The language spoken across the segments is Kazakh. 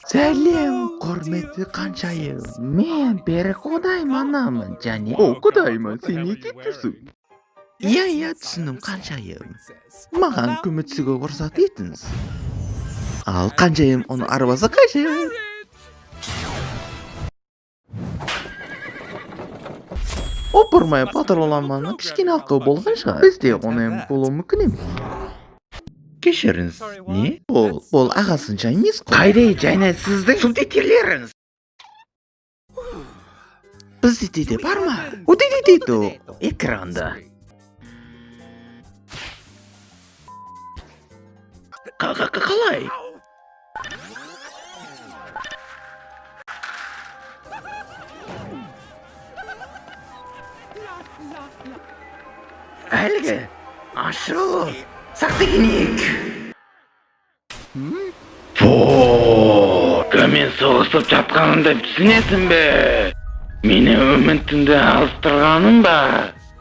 Сәлем, құрметті қаншайым. Мен Берік Құдай манамын, және Құдайма, сен не етіп жүрсің? Иә, түсіндім қаншайым. Маған көмектесуге рұқсат етіңіз. Ал қаншайым оны арбаса қаншайым? Опырмай патроламаны кішкене ақау болған шығар. Бізде оны болуы мүмкін емес. Кешіріңіз, не? Бұл ағасынша емес қой. Қайда жайнайсыздың субтитрлеріңіз? Бізде де бар ма? Өте экранда. Қалай? Әлгі ашылы сақтыгенек. Кіммен соғысып жатқаныңды түсінесің бе? Мені үмітімді алыстырғаның ба?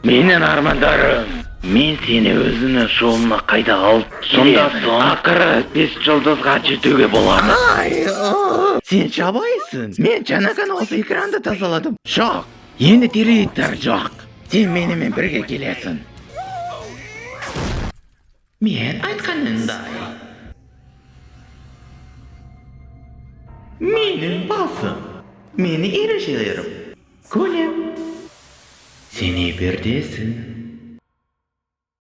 Менің армандарым. Мен сені өзінің жолына қайда алып келемін. Ақыры 5 жұлдызға жетуге боламыз. Сен жабайсың. Мен жаңа ғана осы экранды тазаладым. Жоқ, енді территория жоқ. Сен менімен бірге келесің. Мен айтқанындай. Менің басым. Мені ережелерім. Көлем. Сен не бердесің?